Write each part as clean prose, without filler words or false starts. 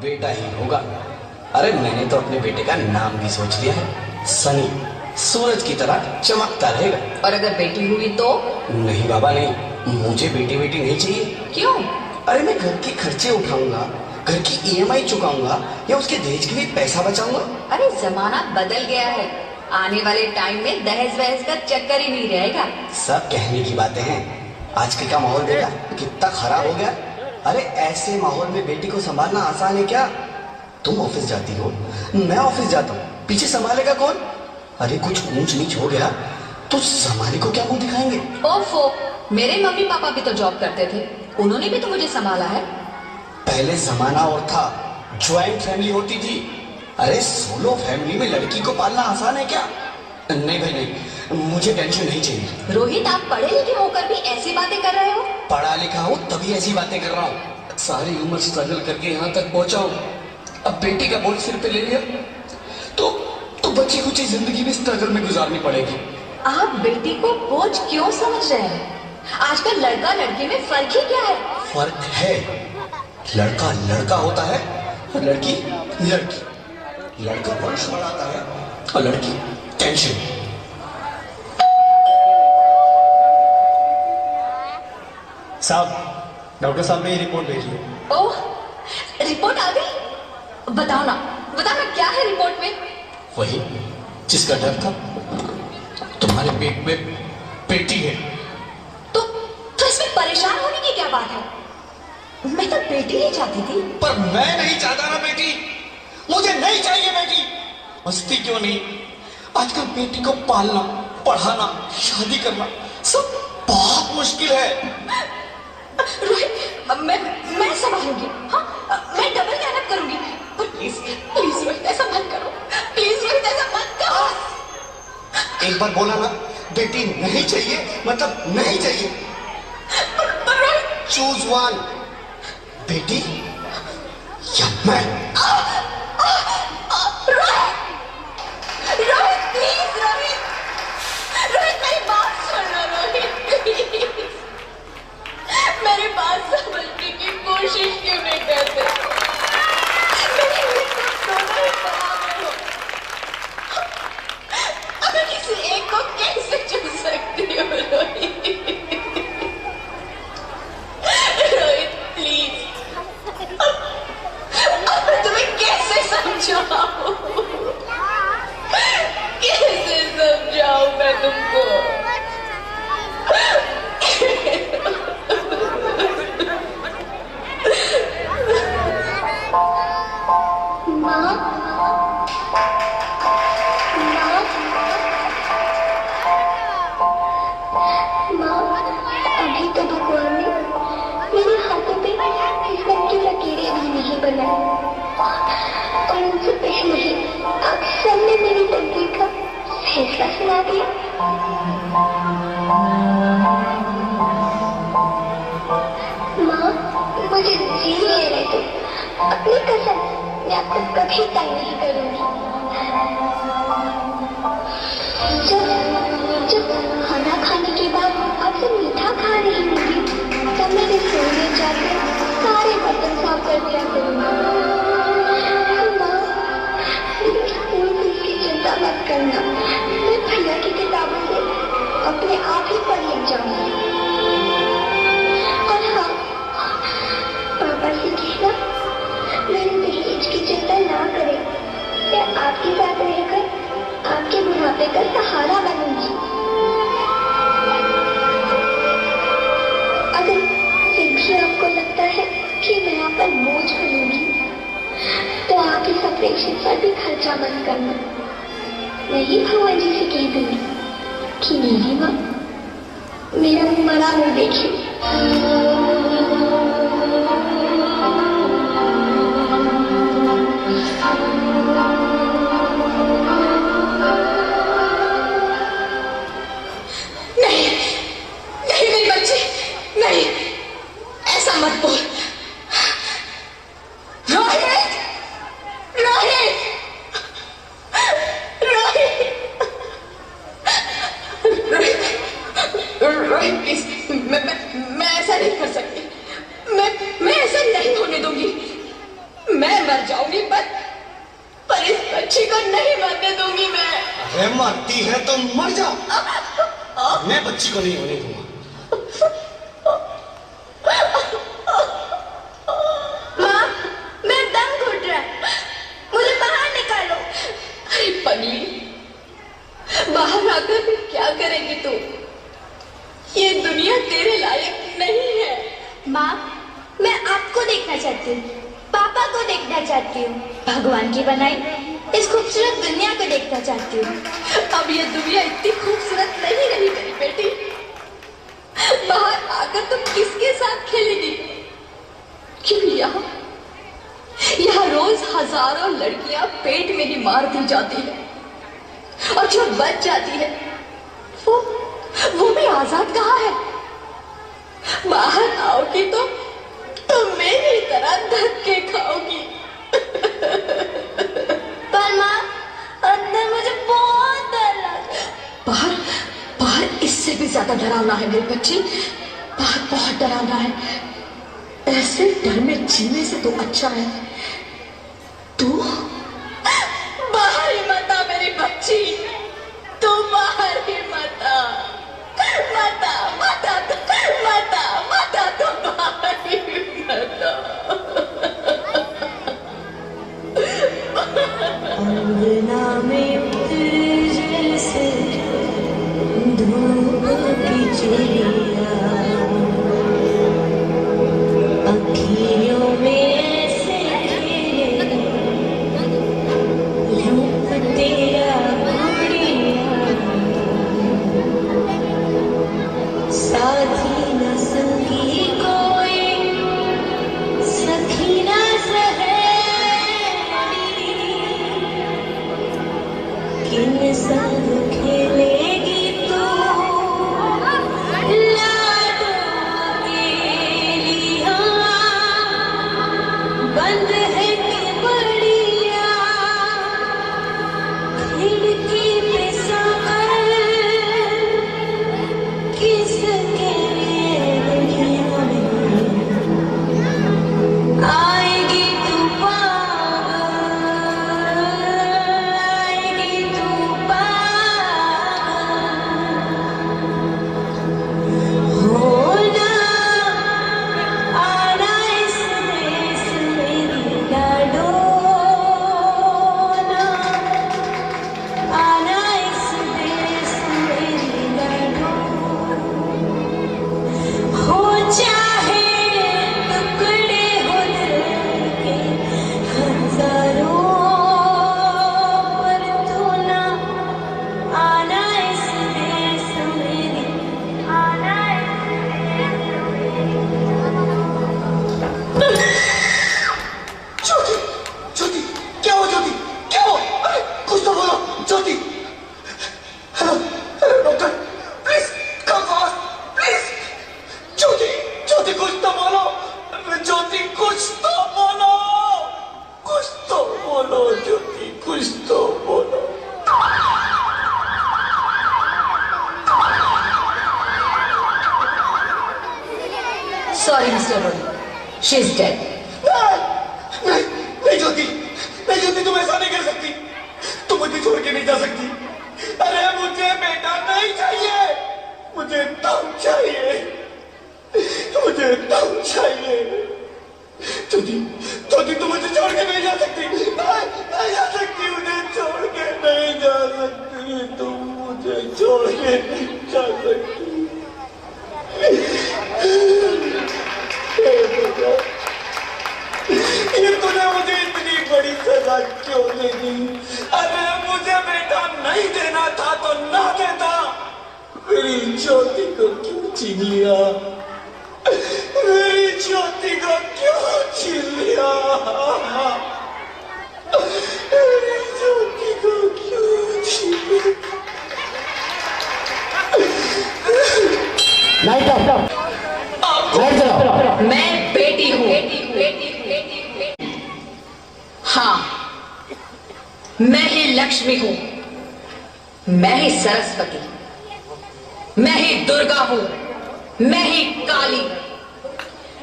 बेटा ही होगा। अरे मैंने तो अपने बेटे का नाम भी सोच लिया है, सनी। सूरज की तरह चमकता रहेगा। और अगर बेटी हुई तो? नहीं बाबा नहीं, मुझे बेटी नहीं चाहिए। क्यों? अरे मैं घर के खर्चे उठाऊंगा, घर की ईएमआई चुकाऊंगा या उसके दहेज के लिए पैसा बचाऊंगा। अरे जमाना बदल गया है, आने वाले टाइम में दहेज वहेज का चक्कर ही नहीं रहेगा। सब कहने की बातें हैं, आजकल का माहौल देखा कितना खराब हो गया। अरे ऐसे माहौल में बेटी को संभालना आसान है क्या? तुम ऑफिस जाती हो, मैं ऑफिस जाता हूँ, पीछे संभालेगा कौन? अरे कुछ ऊंच नीच हो गया तो संभाले को क्या मुंह दिखाएंगे? ओफो, मेरे मम्मी पापा भी तो जॉब करते थे, उन्होंने भी तो मुझे संभाला है। पहले जमाना और था, ज्वाइंट फैमिली होती थी। अरे सोलो फैमिली में लड़की को पालना आसान है क्या? नहीं भाई नहीं, मुझे टेंशन नहीं चाहिए। रोहित, आप पढ़े लिखे होकर भी ऐसी बातें कर रहे हो? पढ़ा लिखा हूँ तभी ऐसी बातें कर रहा हूँ। सारी उम्र स्ट्रगल करके यहाँ तक पहुंचा हूँ, अब बेटी का बोझ सिर पे ले लिया तो बची कुची जिंदगी भी स्ट्रगल में गुजारनी पड़ेगी। आप बेटी को बोझ क्यों समझ रहे हैं? आजकल लड़का लड़की में फर्क ही क्या है? फर्क है, लड़का लड़का होता है और लड़की लड़की। लड़का वंश बढ़ाता है और लड़की टेंशन। साहब, डॉक्टर साहब ने ये रिपोर्ट भेजी है। ओह, रिपोर्ट आ गई? बताओ ना क्या है रिपोर्ट में? वही जिसका डर था, तुम्हारे पेट में बेटी है। तो इसमें परेशान होने की क्या बात है? मैं तो बेटी ही चाहती थी। पर मैं नहीं चाहता ना बेटी, मुझे नहीं चाहिए बेटी। मस्ती क्यों नहीं, आजकल बेटी को पालना, पढ़ाना, शादी करना सब बहुत मुश्किल है। रोहित, मैं संभालूंगी। हाँ, मैं डबल मेहनत करूंगी। प्लीज प्लीज रोहित, ऐसा मत करो। प्लीज रोहित, ऐसा मत करो। एक बार बोला ना, बेटी नहीं चाहिए मतलब नहीं चाहिए। पर रोहित, चूज वन, बेटी या मैं। रोहित प्लीज, रोहित मेरी बात सुनो रोहित, मेरी बात समझने की कोशिश क्यों नहीं करते? मैं किसी एक को कैसे चुन सकती हूँ रोहित? रोहित प्लीज, अब मैं तुम्हें कैसे समझाऊं? कैसे समझाऊं मैं तुमको? अभी तो भगवान ने मेरे हाथों पे किस्मत की लकीरें भी नहीं बनाई, और उनसे पहले ही आप सबने मेरी तकदीर का फैसला सुना दिया। माँ, मुझे जीने रहे तो अपनी कसम, मैं आपको कभी तंग नहीं करूंगी। जब खाना खाने के बाद आपसे मीठा खा रही होंगी, तब मैं रसोई में जाकर सारे बर्तन साफ कर दिया करूंगी। माँ, मेरी स्कूल फीस की चिंता मत करना, मैं भैया की किताबों से अपने आप ही पढ़ लिख जाऊंगी। और हाँ, पापा से कहना मेरे दहेज की चिंता ना करें, मैं आपके साथ रहकर आपके बुढ़ापे का सहारा बनूंगी। अगर फिर भी आपको लगता है कि मैं आप पर बोझ बनूंगी, तो आप इस ऑपरेशन पर भी खर्चा मत करना। मैं ही भगवान जी से कह दूंगी कि मेरी माँ मेरा मरा मुंह देखी। मत बोल रोहित, रोहित, रोहित, रोहित प्लीज, मैं ऐसा नहीं कर सकती। मैं ऐसा नहीं होने दूंगी। मैं मर जाऊंगी पर इस बच्ची को नहीं मरने दूंगी मैं। अरे मरती है तो मर जा, मैं बच्ची को नहीं होने दूंगा। माँ, मेरा दम घुट रहा है, मुझे बाहर निकालो। अरे पगली, बाहर आकर भी क्या करेगी तू? ये दुनिया तेरे लायक नहीं है। माँ, मैं आपको देखना चाहती हूँ, पापा को देखना चाहती हूँ, भगवान की बनाई इस खूबसूरत दुनिया को देखना चाहती हूँ। अब ये दुनिया इतनी खूबसूरत नहीं रही मेरी बेटी। बाहर आकर तुम किसके साथ खेलेगी? क्यों यहाँ रोज हजारों लड़कियां पेट में ही मार दी जाती है, और जो बच जाती है वो भी आजाद कहाँ है? बाहर आओगी तो मेरी तरह धक्के खाओगी। पर माँ, अंदर मुझे बहुत डर लग रहा है। बाहर इससे भी ज्यादा डरावना है मेरी बच्ची, बाहर बहुत डरावना है। ऐसे डर में जीने से तो अच्छा है तू बाहर ही मत आ मेरी बच्ची, तू बाहर ही मत आ, मत आ, मत आ, मत आ, मत आ, तू बाहर ही मत आ। अंगना में जैसे धूप की चिड़िया, अखियों में ऐसे खेले रूप तेरा गुड़िया, साथी न संगी कोई, सखी न किन संग खेलेगी तू लाडो अकेलिया, बंद है कि बढ़िया खिड़की पे साकर, किसके दुनिया में आएगी तू पागल, आएगी तू पागल, होना आना इस देश मेरी लाडो, ना आना इस देश मेरी लाडो, हो चाहे टुकड़े हो दिल के हजारों, पर तू ना आना इस देश मेरी, आना ज्योति, ज्योति, क्या हुआ ज्योति, क्या हुआ? अरे कुछ तो बोलो Jyoti. Hello, hello doctor, please come fast, please. Jyoti, Jyoti कुछ तो बोलो, ज्योति कुछ तो बोलो, कुछ तो बोलो ज्योति, कुछ तो बोलो। Sorry, Mr. Roy, she's dead. नहीं, नहीं ज्योति, नहीं ज्योति, तुम ऐसा नहीं कर सकती, तुम मुझे छोड़ के नहीं जा सकती। अरे मुझे बेटा नहीं चाहिए, मुझे दम चाहिए, मुझे दम चाहिए। ज्योति, ज्योति तुम मुझे छोड़ के नहीं जा सकती, नहीं जा सकती, मुझे छोड़ के नहीं जा सकती, तुम मुझे छोड़ के नहीं जा सकती। ये तूने मुझे इतनी बड़ी सजा क्यों दे दी? अरे मुझे बेटा नहीं देना था तो ना देता, मेरी ज्योति को क्यों छीन लिया, मेरी ज्योति को क्यों छीन लिया, मेरी ज्योति को क्यों छीन लिया? लाइट ऑफ, लाइट जलाओ। मैं बेटी हूँ, हाँ, मैं ही लक्ष्मी हूँ, मैं ही सरस्वती, मैं ही दुर्गा हूँ, मैं ही काली,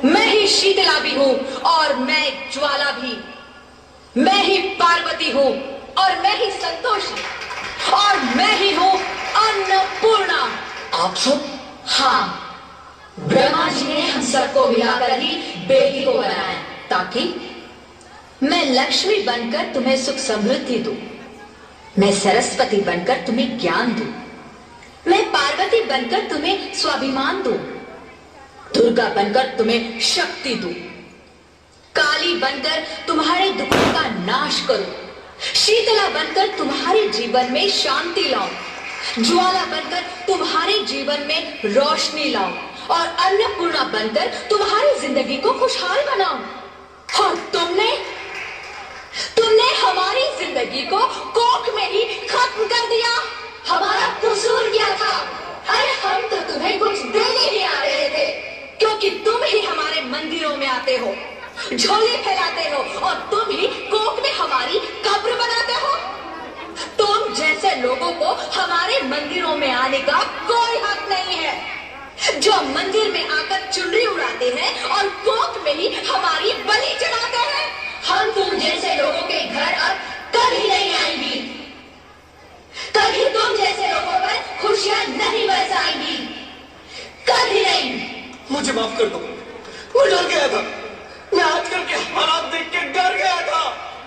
मैं ही शीतला भी हूँ, और मैं ज्वाला भी, मैं ही पार्वती हूँ और मैं ही संतोषी और मैं ही हूँ अन्नपूर्णा। आप सब? हाँ, ब्रह्मा जी ने हम सबको मिलाकर ही बेटी को बनाया ताकि मैं लक्ष्मी बनकर तुम्हें सुख समृद्धि दूं, मैं सरस्वती बनकर तुम्हें ज्ञान दूं, मैं पार्वती बनकर तुम्हें स्वाभिमान दूं, दुर्गा बनकर तुम्हें शक्ति दूं, काली बनकर तुम्हारे दुखों का नाश करूं, शीतला बनकर तुम्हारे जीवन में शांति लाऊं, ज्वाला बनकर तुम्हारे जीवन में रोशनी लाऊं और अन्नपूर्णा बनकर तुम्हारी जिंदगी को खुशहाल बनाऊं। और तुमने हमारी जिंदगी को कोख में ही खत्म कर दिया। हमारा कसूर क्या था? अरे हम तो तुम्हें कुछ देने ही आ रहे थे, क्योंकि तुम ही हमारे मंदिरों में आते हो, झोले फैलाते हो और तुम ही कोख में हमारी कब्र बनाते हो। तुम जैसे लोगों को हमारे मंदिरों में आने का कोई हक नहीं है, जो मंदिर में आकर चुनरी उड़ाते हैं और कोख में ही हमारी बलि चढ़ाते हैं। हम तुम जैसे लोगों के घर अब कभी नहीं आएंगी, कभी तुम जैसे लोगों पर खुशियां नहीं बरसाएंगी, कभी नहीं। मुझे माफ कर दो, मैं डर गया था, मैं आजकल के हालात देख के डर गया था।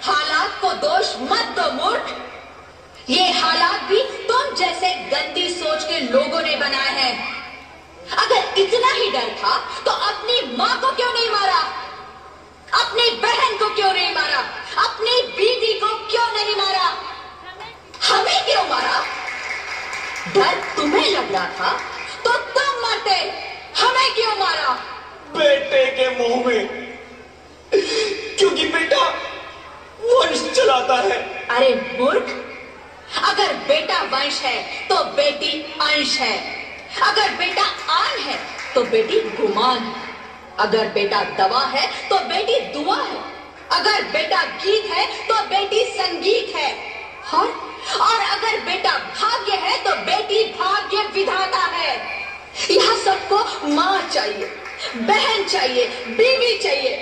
हालात को दोष मत दो मूर्ख, ये हालात भी तुम जैसे गंदी सोच के लोगों ने बनाए हैं। अगर इतना ही डर था तो अपनी माँ को क्यों नहीं मारा, अपनी बहन को क्यों नहीं मारा, अपनी बीवी को क्यों नहीं मारा, हमें क्यों मारा? डर तुम्हें लग रहा था तो तुम मरते, हमें क्यों मारा? बेटे के मुंह में, क्योंकि बेटा वंश चलाता है। अरे मूर्ख, अगर बेटा वंश है तो बेटी अंश है, अगर बेटा आन है तो बेटी गुमान, अगर बेटा दवा है तो बेटी दुआ है, अगर बेटा गीत है तो बेटी संगीत है, और अगर बेटा भाग्य है तो बेटी भाग्य विधाता है। यहाँ सबको माँ चाहिए, बहन चाहिए, बीवी चाहिए,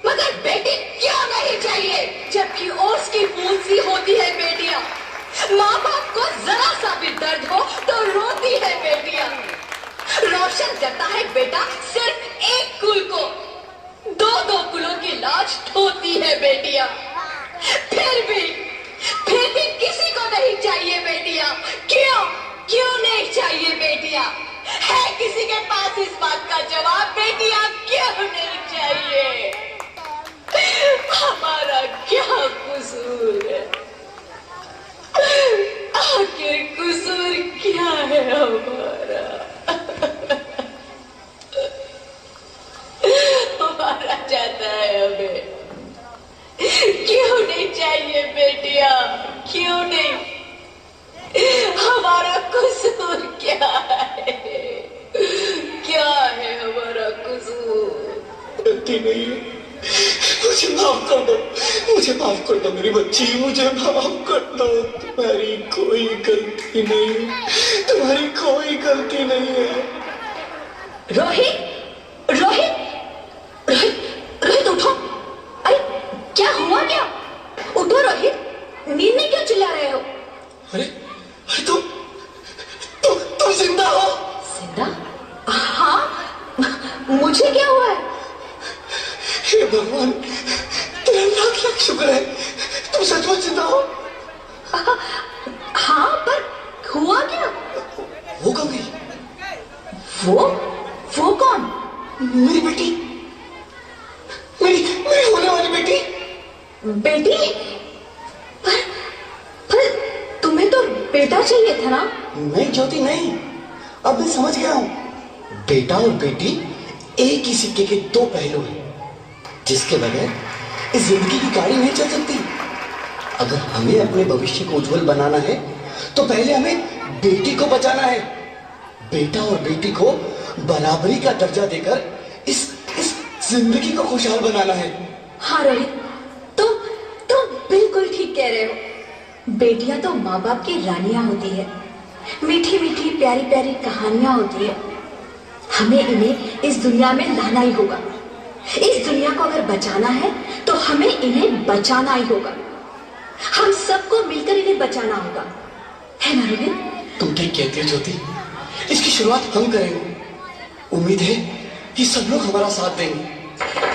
मगर बेटी क्यों नहीं चाहिए? जबकि ओस की फूल सी होती है बेटियां, माँ बाप को जरा सा भी दर्द हो तो रोती है बेटियां, रोशन करता है बेटा सिर्फ एक कुल को, दो कुलों की लाज ढोती है बेटियां। फिर भी किसी को नहीं चाहिए बेटियां। क्यों नहीं चाहिए बेटियां? है किसी के पास इस बात का जवाब? बेटियां क्यों नहीं चाहिए? हमारा क्या कसूर है? आखिर कसूर क्या है हमारा? हमारा जाता है हमें। क्यों नहीं चाहिए बेटिया? क्यों नहीं? हमारा कसूर क्या है? क्या है हमारा कसूर? गलती नहीं है, मुझे माफ कर दो, मुझे माफ कर दो मेरी बच्ची, मुझे माफ कर दो। तुम्हारी कोई गलती नहीं है, तुम्हारी कोई गलती नहीं है। रोहित, रोहित, रोहित, रोहित उठो। अरे क्या हुआ क्या? उठो रोहित, नींद में क्यों चिल्ला रहे हो? अरे तुम जिंदा हो? जिंदा? हाँ, मुझे क्या हुआ है? हे भगवान, तेरा लाख लाख शुक्र है, तुम सचमुच जिंदा हो। हाँ, पर हुआ क्या? वो कब गई? वो कौन? मेरी बेटी, मेरी होने वाली बेटी। बेटी? पर तुम्हें तो बेटा चाहिए था ना? नहीं ज्योति, नहीं, अब मैं समझ गया हूँ। बेटा और बेटी एक ही सिक्के के दो पहलू हैं, जिसके बगैर इस जिंदगी की गाड़ी नहीं चल सकती। अगर हमें अपने भविष्य को उज्जवल बनाना है तो पहले हमें बेटी को बचाना है। बेटा और बेटी को बराबरी का दर्जा देकर इस जिंदगी को खुशहाल बनाना है। हाँ रोहित, तुम बिल्कुल ठीक कह रहे हो। बेटियां तो माँ बाप की रानियां होती है, मीठी मीठी प्यारी प्यारी कहानियां होती है। हमें इन्हें इस दुनिया में लाना ही होगा, इस दुनिया को अगर बचाना है तो हमें इन्हें बचाना ही होगा। हम सबको मिलकर इन्हें बचाना होगा, है ना रोहित? तुम ठीक कहती हो ज्योति, इसकी शुरुआत हम करेंगे। उम्मीद है कि सब लोग हमारा साथ देंगे।